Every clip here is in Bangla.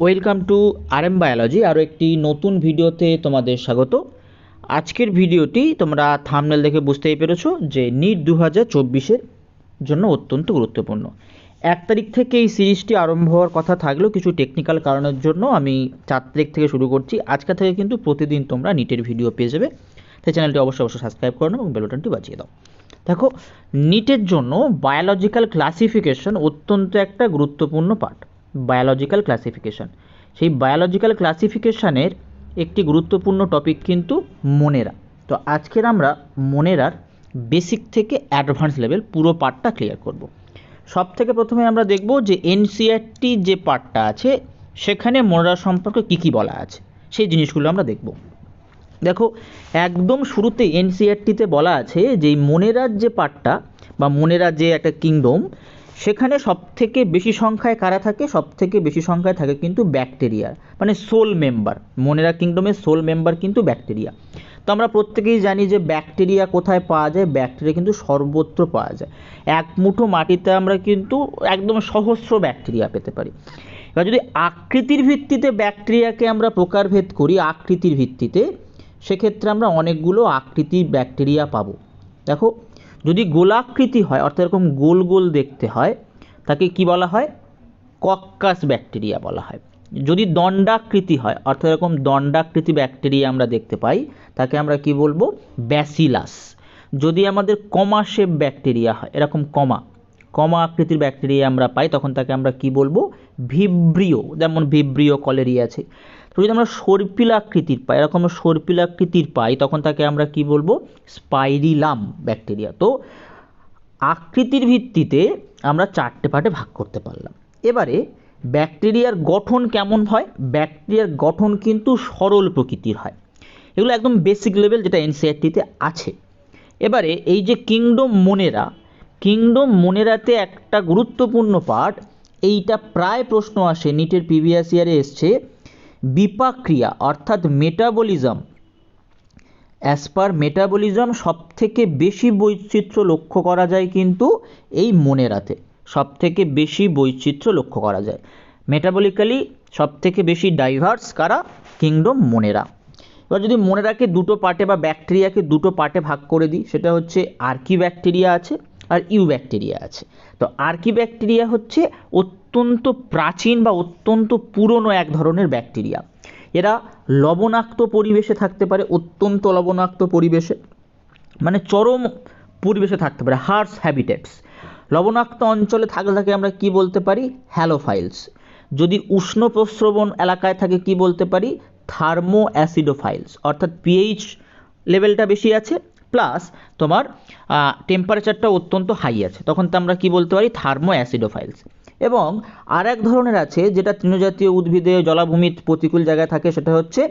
Welcome to RM biology. আরও একটি নতুন ভিডিওতে তোমাদের স্বাগত। আজকের ভিডিওটি তোমরা থাম্বনেল দেখে বুঝতেই পেরেছো যে নিট 2024-এর জন্য অত্যন্ত গুরুত্বপূর্ণ। 1 তারিখ থেকে এই সিরিজটি আরম্ভ হওয়ার কথা থাকলেও কিছু টেকনিক্যাল কারণের জন্য আমি 4 তারিখ থেকে শুরু করছি। আজকে থেকে কিন্তু প্রতিদিন তোমরা নিটের ভিডিও পেয়ে যাবে, তাই চ্যানেলটি অবশ্যই সাবস্ক্রাইব করে নাও এবং বেল বাটনটি বাজিয়ে দাও। দেখো, নিটের জন্য বায়োলজিক্যাল ক্লাসিফিকেশন অত্যন্ত একটা গুরুত্বপূর্ণ পার্ট। বায়োলজিক্যাল ক্লাসিফিকেশান, সেই বায়োলজিক্যাল ক্লাসিফিকেশানের একটি গুরুত্বপূর্ণ টপিক কিন্তু মোনেরা। তো আজকের আমরা মোনেরার বেসিক থেকে অ্যাডভান্স লেভেল পুরো পার্টটা ক্লিয়ার করব। সব থেকে প্রথমে আমরা দেখব যে এনসিইআরটি যে পার্টটা আছে সেখানে মোনেরা সম্পর্কে কী কী বলা আছে, সেই জিনিসগুলো আমরা দেখব। দেখো, একদম শুরুতে এনসিইআরটিতে বলা আছে যে মোনেরার যে পার্টটা বা মোনেরার যে একটা কিংডম, সেখানে সবথেকে বেশি সংখ্যায় কারা থাকে? সবথেকে বেশি সংখ্যায় থাকে কিন্তু ব্যাকটেরিয়ার, মানে সোল মেম্বার। মোনেরা কিংডমের সোল মেম্বার কিন্তু ব্যাকটেরিয়া। তো আমরা প্রত্যেকেই জানি যে ব্যাকটেরিয়া কোথায় পাওয়া যায়। ব্যাকটেরিয়া কিন্তু সর্বত্র পাওয়া যায়। এক মুঠো মাটিতে আমরা কিন্তু একদম সহস্র ব্যাকটেরিয়া পেতে পারি। এবার যদি আকৃতির ভিত্তিতে ব্যাকটেরিয়াকে আমরা প্রকারভেদ করি, আকৃতির ভিত্তিতে, সেক্ষেত্রে আমরা অনেকগুলো আকৃতির ব্যাকটেরিয়া পাবো। দেখো, যদি গোলাকৃতি হয়, অর্থাৎ এরকম গোল গোল দেখতে হয়, তাকে কি বলা হয়? কক্কাস ব্যাকটেরিয়া বলা হয়। যদি দণ্ডাকৃতি হয়, অর্থাৎ এরকম দণ্ডাকৃতি ব্যাকটেরিয়া আমরা দেখতে পাই, তাকে আমরা কি বলবো? ব্যাসিলাস। যদি আমাদের কমা শেপ ব্যাকটেরিয়া হয়, এরকম কমা আকৃতির ব্যাকটেরিয়া আমরা পাই, তখন তাকে আমরা কি বলবো? ভিব্রিও। যেমন ভিব্রিও কলেরি আছে। তো যদি আমরা সর্পিলাকৃতির পাই, এরকম সর্পিলাকৃতির পাই, তখন তাকে আমরা কি বলবো? Spirillum bacteria. তো আকৃতির ভিত্তিতে আমরা 4টে পার্টে ভাগ করতে পারলাম। এবারে ব্যাকটেরিয়ার গঠন কেমন হয়? ব্যাকটেরিয়ার গঠন কিন্তু সরল প্রকৃতির হয়। এগুলো একদম বেসিক লেভেল, যেটা এনসিইআরটিতে আছে। এবারে এই যে কিংডম মোনেরাতে একটা গুরুত্বপূর্ণ পার্ট, এইটা প্রায় প্রশ্ন আসে, নিটের প্রিভিয়াস ইয়ারে এসছে। বিপাক্রিয়া অর্থাৎ মেটাবলিজম। অ্যাজ পার মেটাবলিজম সবথেকে বেশি বৈচিত্র্য লক্ষ্য করা যায় কিন্তু এই মোনেরাতে। সবথেকে বেশি বৈচিত্র্য লক্ষ্য করা যায় মেটাবলিক্যালি, সবথেকে বেশি ডাইভার্স কারা? কিংডম মোনেরা। এবার যদি মোনেরাকে দুটো পার্টে বা ব্যাকটেরিয়াকে দুটো পার্টে ভাগ করে দিই, সেটা হচ্ছে আর্কি ব্যাকটেরিয়া আছে আর ইউ ব্যাকটেরিয়া আছে। তো আর্কি ব্যাকটেরিয়া হচ্ছে অত্যন্ত প্রাচীন বা অত্যন্ত পুরনো এক ধরনের ব্যাকটেরিয়া। এরা লবণাক্ত পরিবেশে থাকতে পারে, অত্যন্ত লবণাক্ত পরিবেশে, মানে চরম পরিবেশে থাকতে পারে, হার্শ হ্যাবিটেটস। লবণাক্ত অঞ্চলে থাকলে তাকে আমরা কি বলতে পারি? হ্যালোফাইলস। যদি উষ্ণ প্রস্রবণ এলাকায় থাকে, কি বলতে পারি? থার্মো অ্যাসিডোফাইলস। অর্থাৎ পিএইচ লেভেলটা বেশি আছে, প্লাস তোমার টেম্পারেচারটা অত্যন্ত হাই আছে, তখন তো আমরা কি বলতে পারি? থার্মো অ্যাসিডোফাইলস। এবং আর এক ধরনের আছে, যেটা তৃণজাতীয় উদ্ভিদে জলাভূমির প্রতিকূল জায়গায় থাকে, সেটা হচ্ছে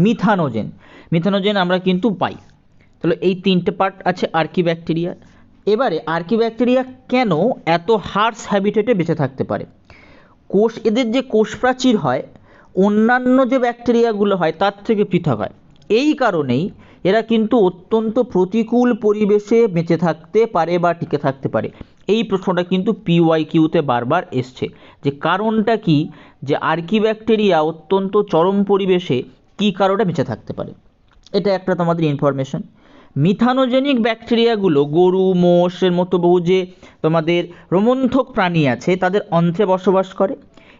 মিথানোজেন আমরা কিন্তু পাই। তাহলে এই 3টে পার্ট আছে আর্কি ব্যাকটেরিয়া। এবারে আর্কি ব্যাকটেরিয়া কেন এত হার্শ হ্যাবিটেটে বেঁচে থাকতে পারে? এদের যে কোষ প্রাচীর হয় অন্যান্য যে ব্যাকটেরিয়াগুলো হয় তার থেকে পৃথক হয়। এই কারণেই এরা কিন্তু অত্যন্ত প্রতিকূল পরিবেশে বেঁচে থাকতে পারে বা টিকে থাকতে পারে। এই প্রশ্নটা কিন্তু PYQতে বারবার এসছে, যে কারণটা কি, যে আর্কি ব্যাকটেরিয়া অত্যন্ত চরম পরিবেশে কী কারণে বেঁচে থাকতে পারে। এটা একটা তোমাদের ইনফরমেশন। মিথানোজেনিক ব্যাকটেরিয়াগুলো গরু, মোষের মতো বহু যে তোমাদের রোমন্থক প্রাণী আছে, তাদের অন্ত্রে বসবাস করে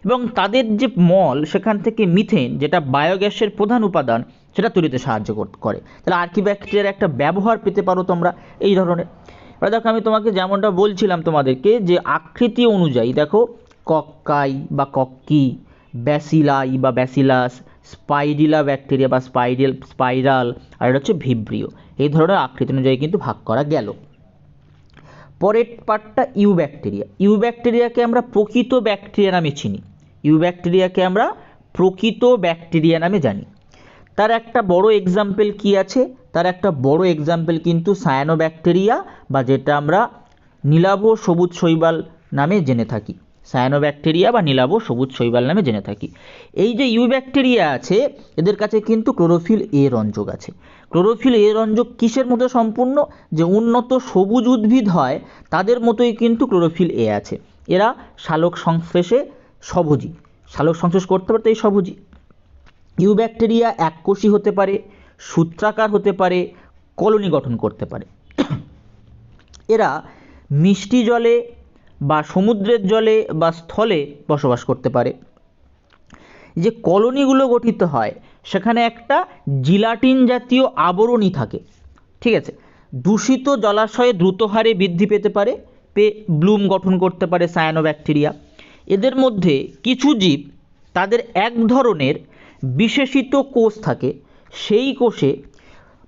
এবং তাদের যে মল, সেখান থেকে মিথেন, যেটা বায়োগ্যাসের প্রধান উপাদান, সেটা তৈরিতে সাহায্য করে। তাহলে আর্কি ব্যাকটেরিয়ার একটা ব্যবহার পেতে পারো তোমরা এই ধরনের। এবার দেখো, আমি তোমাকে যেমনটা বলছিলাম তোমাদেরকে, যে আকৃতি অনুযায়ী দেখো, কক্কাই বা কক্কি, ব্যাসিলাই বা ব্যাসিলাস, স্পাইরিলা ব্যাকটেরিয়া বা স্পাইরাল, আর এটা হচ্ছে ভিব্রিও। এই ধরনের আকৃতি অনুযায়ী কিন্তু ভাগ করা গেল। পরের পার্টটা ইউ ব্যাকটেরিয়া। ইউ ব্যাকটেরিয়াকে আমরা প্রকৃত ব্যাকটেরিয়া নামে চিনি। ইউ ব্যাকটেরিয়াকে আমরা প্রকৃত ব্যাকটেরিয়া নামে জানি। তার একটা বড় এক্সাম্পল কি আছে? তার একটা বড় এক্সাম্পল কিন্তু সায়ানোব্যাকটেরিয়া, বা যেটা আমরা নীলাভ সবুজ শৈবাল নামে জেনে থাকি। সায়ানোব্যাকটেরিয়া বা নীলাভ সবুজ শৈবাল নামে জেনে থাকি। এই যে ইউ ব্যাকটেরিয়া আছে, এদের কাছে কিন্তু ক্লোরোফিল এ রঞ্জক আছে। ক্লোরোফিল এ রঞ্জক কিসের মতো সম্পূর্ণ? যে উন্নত সবুজ উদ্ভিদ হয় তাদের মতোই কিন্তু ক্লোরোফিল এ আছে। এরা সালোক সংশ্লেষে স্বভোজী। সালোক সংশ্লেষ করতে পারে, তাই স্বভোজী। ইউব্যাকটেরিয়া এককোষী হতে পারে, সূত্রাকার হতে পারে, কলোনি গঠন করতে পারে। এরা মিষ্টি জলে বা সমুদ্রের জলে বা স্থলে বসবাস করতে পারে। যে কলোনিগুলো গঠিত হয় সেখানে একটা জিলাটিন জাতীয় আবরণী থাকে, ঠিক আছে। দূষিত জলাশয়ে দ্রুত হারে বৃদ্ধি পেতে পারে, ব্লুম গঠন করতে পারে সায়ানোব্যাকটেরিয়া। এদের মধ্যে কিছু জীব তাদের এক ধরনের বিশেষিত কোষ থাকে, সেই কোষে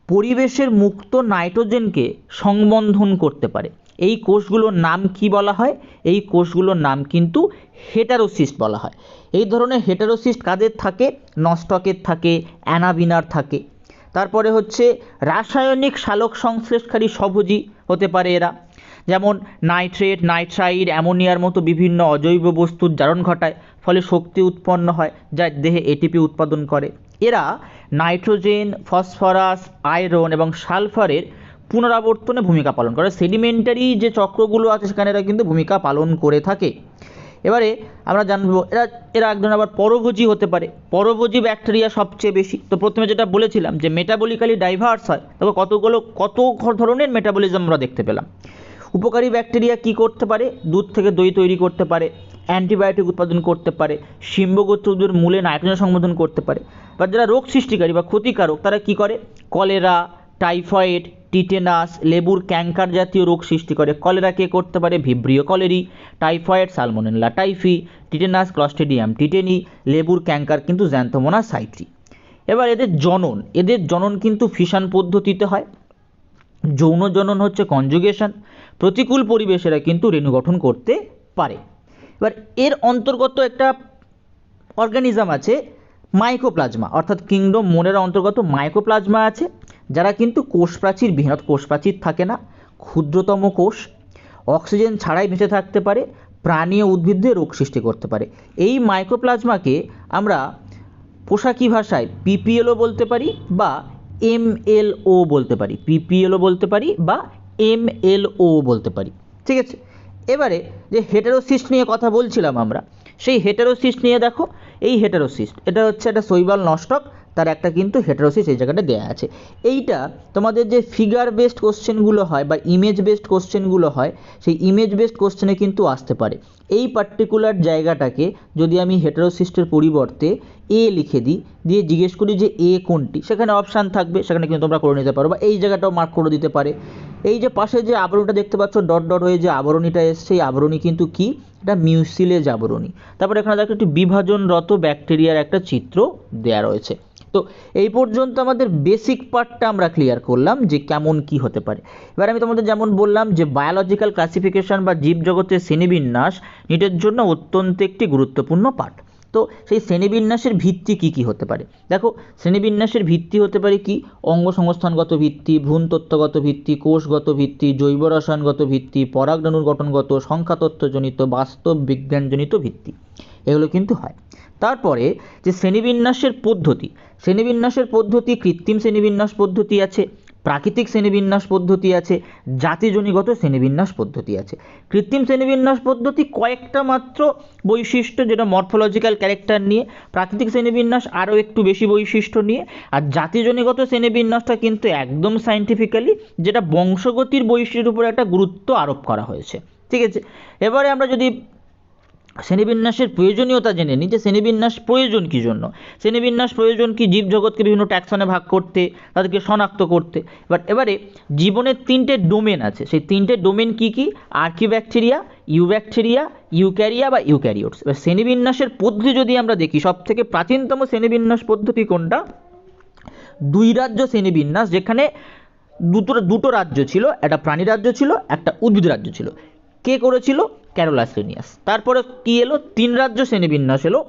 পরিবেশের মুক্ত নাইট্রোজেনকে সংবন্ধন করতে পারে। এই কোষগুলোর নাম কি বলা হয়? এই কোষগুলোর নাম কিন্তু হেটারোসিস্ট বলা হয়। এই ধরনের হেটারোসিস্ট কাদের থাকে? নস্টকের থাকে, অ্যানাবিনার থাকে। তারপরে হচ্ছে রাসায়নিক সালোক সংশ্লেষকারী স্বভোজী হতে পারে এরা, যেমন নাইট্রেট, নাইট্রাইড, অ্যামোনিয়ার মতো বিভিন্ন অজৈব বস্তুর জারণ ঘটায়, ফলে শক্তি উৎপন্ন হয় যা দেহে এটিপি উৎপাদন করে। এরা নাইট্রোজেন, ফসফরাস, আয়রন এবং সালফারের পুনরাবর্তনে ভূমিকা পালন করে। সেডিমেন্টারি যে চক্রগুলো আছে সেখানে এরা কিন্তু ভূমিকা পালন করে থাকে। এবারে আমরা জানবো এরা একজন আবার পরভোজী হতে পারে। পরভোজী ব্যাকটেরিয়া সবচেয়ে বেশি। তো প্রথমে যেটা বলেছিলাম যে মেটাবলিক্যালি ডাইভার্স হয়, তবে কত ধরনের মেটাবলিজম আমরা দেখতে পেলাম। উপকারী ব্যাকটেরিয়া কি করতে পারে? দুধ থেকে দই তৈরি করতে পারে, অ্যান্টিবায়োটিক উৎপাদন করতে পারে, শিম্বগোত্র উদ্ভিদের মূলে নাইট্রোজেন সংবন্ধন করতে পারে। বা যারা রোগ সৃষ্টিকারী বা ক্ষতিকারক তারা কি করে? কলেরা, টাইফয়েড, টিটেনাস, লেবুর ক্যাঙ্কার জাতীয় রোগ সৃষ্টি করে। কলেরা কে করতে পারে? Vibrio cholerae, typhoid Salmonella typhi, tetanus Clostridium tetani, লেবুর ক্যাঙ্কার কিন্তু জ্যান্থোমোনাস সাইট্রি। এবার এদের জনন কিন্তু ফিশন পদ্ধতিতে হয়। যৌন জনন হচ্ছে কনজুগেশন। প্রতিকূল পরিবেশেরা কিন্তু রেণু গঠন করতে পারে। এবার এর অন্তর্গত একটা অর্গানিজম আছে মাইকোপ্লাজমা, অর্থাৎ কিংডম মোনেরা অন্তর্গত মাইকোপ্লাজমা আছে, যারা কিন্তু কোষপ্রাচীর বিহীন, কোষপ্রাচীর থাকে না, ক্ষুদ্রতম কোষ, অক্সিজেন ছাড়াই বেঁচে থাকতে পারে, প্রাণী ও উদ্ভিদে রোগ সৃষ্টি করতে পারে। এই মাইকোপ্লাজমাকে আমরা পোশাকি ভাষায় পিপিএলও বলতে পারি বা এমএলও বলতে পারি। পিপিএলও বলতে পারি বা এমএলও বলতে পারি, ঠিক আছে। এবারে যে হেটারোসিস্ট নিয়ে কথা বলছিলাম আমরা, সেই হেটারোসিস্ট নিয়ে দেখো, এই হেটারোসিস্ট এটা হচ্ছে একটা শৈবাল নষ্টক, তার একটা কিন্তু হেটারোসিস্ট এই জায়গাটা দেওয়া আছে। এইটা তোমাদের যে ফিগার বেসড কোশ্চেনগুলো হয় বা ইমেজ বেসড কোশ্চেনগুলো হয়, সেই ইমেজ বেসড কোশ্চেনে কিন্তু আসতে পারে। এই পার্টিকুলার জায়গাটাকে যদি আমি হেটারোসিস্টের পরিবর্তে এ লিখে দিই, দিয়ে জিজ্ঞেস করি যে এ কোনটি, সেখানে অপশান থাকবে, সেখানে কিন্তু তোমরা করে নিতে পারো, বা এই জায়গাটাও মার্ক করে দিতে পারে। এই যে পাশে যে আবরণীটা দেখতে পাচ্ছ ডট ডট হয়ে যে আবরণীটা এসছে, এই আবরণী কিন্তু কি? এটা মিউসিলেজ আবরণী। তারপরে এখানে দেখো একটি বিভাজনরত ব্যাকটেরিয়ার একটা চিত্র দেওয়া রয়েছে। তো এই পর্যন্ত আমাদের বেসিক পার্টটা আমরা ক্লিয়ার করলাম যে কেমন কি হতে পারে। এবার আমি তোমাদের যেমন বললাম যে বায়োলজিক্যাল ক্লাসিফিকেশন বা জীবজগতের শ্রেণীবিন্যাস নিটের জন্য অত্যন্ত একটি গুরুত্বপূর্ণ পাঠ। তো সেই শ্রেণীবিন্যাসের ভিত্তি কি কি হতে পারে? দেখো, শ্রেণীবিন্যাসের ভিত্তি হতে পারে কি? অঙ্গ সংস্থানগত ভিত্তি, ভ্রূণতত্ত্বগত ভিত্তি, কোষগত ভিত্তি, জৈব রসায়নগত ভিত্তি, পরাগরেণুর গঠনগত, সংখ্যাতত্ত্বজনিত, বাস্তব বিজ্ঞানজনিত ভিত্তি, এগুলো কিন্তু হয়। তারপরে যে শ্রেণীবিন্যাসের পদ্ধতি, কৃত্রিম শ্রেণীবিন্যাস পদ্ধতি আছে, প্রাকৃতিক শ্রেণীবিন্যাস পদ্ধতি আছে, জাতিজনিগত শ্রেণীবিন্যাস পদ্ধতি আছে। কৃত্রিম শ্রেণীবিন্যাস পদ্ধতি কয়েকটা মাত্র বৈশিষ্ট্য, যেটা মরফোলজিক্যাল ক্যারেক্টার নিয়ে। প্রাকৃতিক শ্রেণীবিন্যাস আরও একটু বেশি বৈশিষ্ট্য নিয়ে। আর জাতিজনিগত শ্রেণীবিন্যাসটা কিন্তু একদম সায়েন্টিফিক্যালি, যেটা বংশগতির বৈশিষ্ট্যের উপর একটা গুরুত্ব আরোপ করা হয়েছে, ঠিক আছে। এবারে আমরা যদি শ্রেণীবিন্যাসের প্রয়োজনীয়তা জেনে নিই, যে শ্রেণীবিন্যাস প্রয়োজন কী জন্য? শ্রেণীবিন্যাস প্রয়োজন কি? জীবজগৎকে বিভিন্ন ট্যাক্সনে ভাগ করতে, তাদেরকে শনাক্ত করতে। এবারে জীবনের 3টে ডোমেন আছে, সেই 3টে ডোমেন কি কি? আর্কিব্যাকটেরিয়া, ইউব্যাকটেরিয়া, ইউক্যারিয়া বা ইউক্যারিওটস। এবার শ্রেণীবিন্যাসের পদ্ধতি যদি আমরা দেখি, সবথেকে প্রাচীনতম শ্রেণীবিন্যাস পদ্ধতি কোনটা? 2 রাজ্য শ্রেণীবিন্যাস, যেখানে দুটো রাজ্য ছিল, একটা প্রাণী রাজ্য ছিল, একটা উদ্ভিদ রাজ্য ছিল। কে করেছিল? Carolus Linnaeus. তারপরে কি এলো? 3 রাজ্য শ্রেণীবিন্যাস এলো,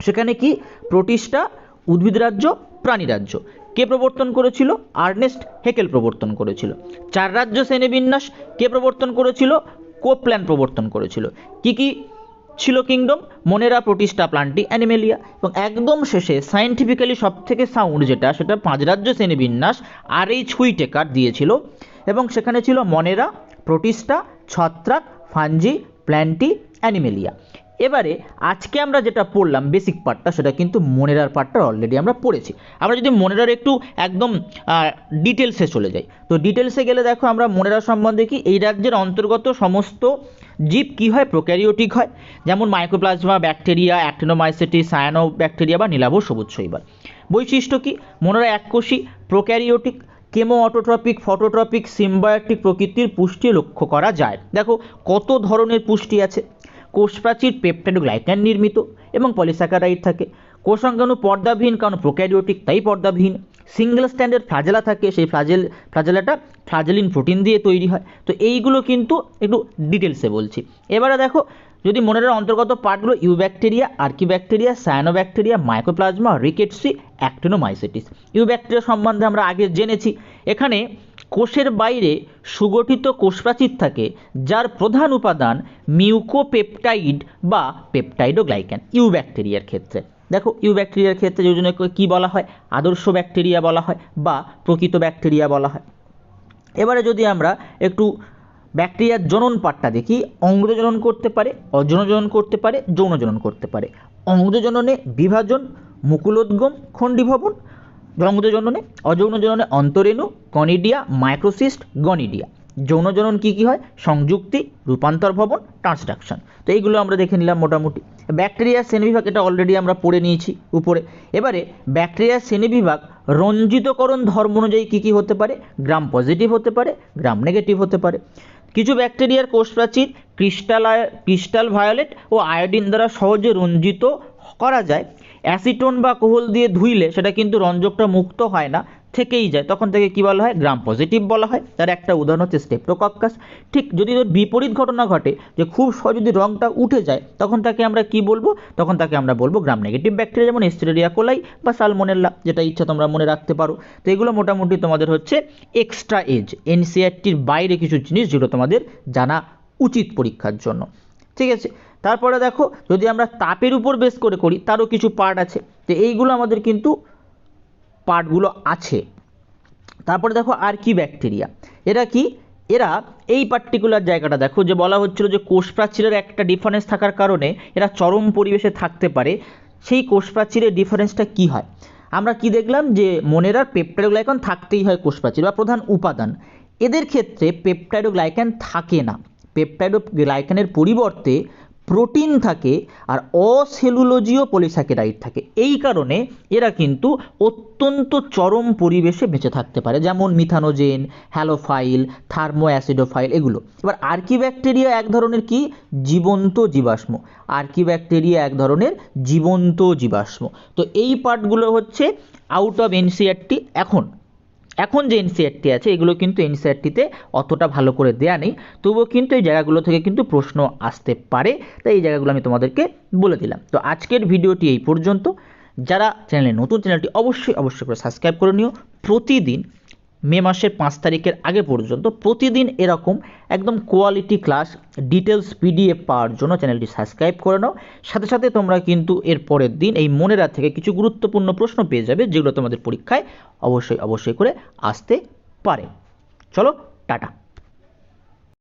সেখানে কি? প্রোটিস্টা, উদ্ভিদ রাজ্য, প্রাণী রাজ্য। কে প্রবর্তন করেছিল? আর্নেস্ট হেকেল প্রবর্তন করেছিল। 4 রাজ্য শ্রেণীবিন্যাস কে প্রবর্তন করেছিল? কোপল্যান্ড প্রবর্তন করেছিল। কি কি ছিল কিংডম? মোনেরা, Protista, plenty, Animalia. এবং একদম শেষে সায়েন্টিফিক্যালি সবথেকে সাউন্ড যেটা, সেটা 5 রাজ্য শ্রেণীবিন্যাস আর.এইচ. হুইটেকার দিয়েছিল, এবং সেখানে ছিল মনেরা, প্রোটিস্টা, ছত্রাক, ফাঞ্জি, প্ল্যান্টি, অ্যানিমেলিয়া। এবারে আজকে আমরা যেটা পড়লাম বেসিক পার্টটা, সেটা কিন্তু মনেরার পার্টটা অলরেডি আমরা পড়েছি। আমরা যদি মনেরার একটু একদম ডিটেলসে চলে যাই, তো ডিটেলসে গেলে দেখো আমরা মনেরা সম্বন্ধে কি, এই রাজ্যের অন্তর্গত সমস্ত জীব কি হয়, প্রোক্যারিওটিক হয়, যেমন মাইক্রোপ্লাজমা, ব্যাকটেরিয়া, অ্যাক্টিনোমাইসিটিস, সায়ানোব্যাকটেরিয়া বা নীলাভ সবুজ শৈবাল। বৈশিষ্ট্য কি, মনেরা এককোষী, prokaryotic, chemo autotrophic, phototropic, symbiotic প্রকৃতির পুষ্টি লক্ষ্য করা যায়। দেখো কত ধরনের পুষ্টি আছে। কোষপ্রাচীর পেপটাইডোগ্লাইকান নির্মিত এবং পলিস্যাকারাইড থাকে। কোষাঙ্গাণু পর্দাবিহীন, কারণ প্রোক্যারিওটিক তাই পর্দাবিহীন। সিঙ্গেল স্ট্যান্ডার্ড ফ্লাজেলা থাকে, সেই ফ্লাজেলাটা ফ্লাজেলিন প্রোটিন দিয়ে তৈরি হয়। তো এইগুলো কিন্তু একটু ডিটেলসে বলছি। এবারে দেখো, যদি মনের অন্তর্গত পার্টগুলো eubacteria, archaebacteria, cyanobacteria, mycoplasma, rickettsiae, actinomycetes. Eubacteria সম্বন্ধে আমরা আগে জেনেছি। এখানে কোষের বাইরে সুগঠিত কোষপ্রাচীর থাকে, যার প্রধান উপাদান মিউকোপেপটাইড বা পেপটাইডোগ্লাইকান ইউব্যাকটেরিয়ার ক্ষেত্রে। দেখো ইউব্যাকটেরিয়ার ক্ষেত্রে যে জন্য কী বলা হয়, আদর্শ ব্যাকটেরিয়া বলা হয় বা প্রকৃত ব্যাকটেরিয়া বলা হয়। এবারে যদি আমরা একটু ব্যাকটেরিয়ার জনন পার্টটা দেখি, অঙ্গ জনন করতে পারে, অযৌন জনন করতে পারে, যৌন জনন করতে পারে। অঙ্গ জননে বিভাজন, মুকুলোদ্গম, খণ্ডীভবন। অঙ্গ জননে, অযৌন জননে অন্তরেণু, কনিডিয়া, মাইক্রোসিস্ট, গনিডিয়া। যৌন জনন কী কী হয়, সংযুক্তি, রূপান্তর ভবন, ট্রান্সডাকশন। তো এইগুলো আমরা দেখে নিলাম মোটামুটি। ব্যাকটেরিয়ার শ্রেণীবিভাগ এটা অলরেডি আমরা পড়ে নিয়েছি উপরে। এবারে ব্যাকটেরিয়ার শ্রেণীবিভাগ রঞ্জিতকরণ ধর্ম অনুযায়ী কী কী হতে পারে, গ্রাম পজিটিভ হতে পারে, গ্রাম নেগেটিভ হতে পারে। কিছু ব্যাকটেরিয়ার কোষপ্রাচীর ক্রিস্টাল ভায়োলেট ও আয়োডিন দ্বারা সহজে রঞ্জিত করা যায়। অ্যাসিটোন বা কোহল দিয়ে ধুইলে সেটা কিন্তু রঞ্জকটা মুক্ত হয় না, থেকেই যায়, তখন থেকে কী বলা হয়, গ্রাম পজিটিভ বলা হয়। তার একটা উদাহরণ হচ্ছে স্টেপ্টোকক্কাস। ঠিক যদি ওর বিপরীত ঘটনা ঘটে, যে খুব সহজ যদি রঙটা উঠে যায়, তখন তাকে আমরা কি বলবো, তখন তাকে আমরা বলবো গ্রাম নেগেটিভ ব্যাকটেরিয়া, যেমন এস্টেরিয়া কোলাই বা সালমোনেল্লা, যেটা ইচ্ছা তোমরা মনে রাখতে পারো। তো এগুলো মোটামুটি তোমাদের হচ্ছে এক্সট্রা এজ, এনসিইআরটির বাইরে কিছু জিনিস যেগুলো তোমাদের জানা উচিত পরীক্ষার জন্য। ঠিক আছে, তারপরে দেখো যদি আমরা তাপের উপর বেস করে করি, তারও কিছু পার্ট আছে। তো এইগুলো আমাদের কিন্তু পার্টগুলো আছে। তারপরে দেখো আর্কিব্যাকটেরিয়া, এরা কি, এরা এই পার্টিকুলার জায়গাটা দেখো, যে বলা হচ্ছিল যে কোষপ্রাচীরের একটা ডিফারেন্স থাকার কারণে এরা চরম পরিবেশে থাকতে পারে। সেই কোষপ্রাচীরের ডিফারেন্সটা কি হয়, আমরা কি দেখলাম, যে মনেরার পেপটাইডোগ্লাইকান থাকতেই হয় কোষপ্রাচীর বা প্রধান উপাদান। এদের ক্ষেত্রে পেপটাইডোগ্লাইকান থাকে না, পেপটাইডোগ্লাইকানের পরিবর্তে প্রোটিন থাকে আর অসেলুলোজীয় পলিস্যাকারাইড থাকে। এই কারণে এরা কিন্তু অত্যন্ত চরম পরিবেশে বেঁচে থাকতে পারে, যেমন মিথানোজেন, হ্যালোফাইল, থার্মো অ্যাসিডোফাইল এগুলো। এবার আর্কিব্যাকটেরিয়া এক ধরনের কি, জীবন্ত জীবাশ্ম। আর্কিব্যাকটেরিয়া এক ধরনের জীবন্ত জীবাশ্ম। তো এই পার্টগুলো হচ্ছে আউট অফ এনসিইআরটি। এখন যে এনসিইআরটি আছে, এগুলো কিন্তু এনসিইআরটিতে অতটা ভালো করে দেয়া নেই, তবুও কিন্তু এই জায়গাগুলো থেকে কিন্তু প্রশ্ন আসতে পারে। তাই এই জায়গাগুলো আমি তোমাদেরকে বলে দিলাম। তো আজকের ভিডিওটি এই পর্যন্ত। যারা চ্যানেলে নতুন, চ্যানেলটি অবশ্যই করে সাবস্ক্রাইব করে নিও। প্রতিদিন মে মাসের 5 তারিখের আগে পর্যন্ত প্রতিদিন এরকম একদম কোয়ালিটি ক্লাস ডিটেলস পিডিএফ পাওয়ার জন্য চ্যানেলটি সাবস্ক্রাইব করে নাও। সাথে সাথে তোমরা কিন্তু এর পরের দিন এই মনেরা থেকে কিছু গুরুত্বপূর্ণ প্রশ্ন পেয়ে যাবে, যেগুলো তোমাদের পরীক্ষায় অবশ্যই করে আসতে পারে। চলো, টাটা।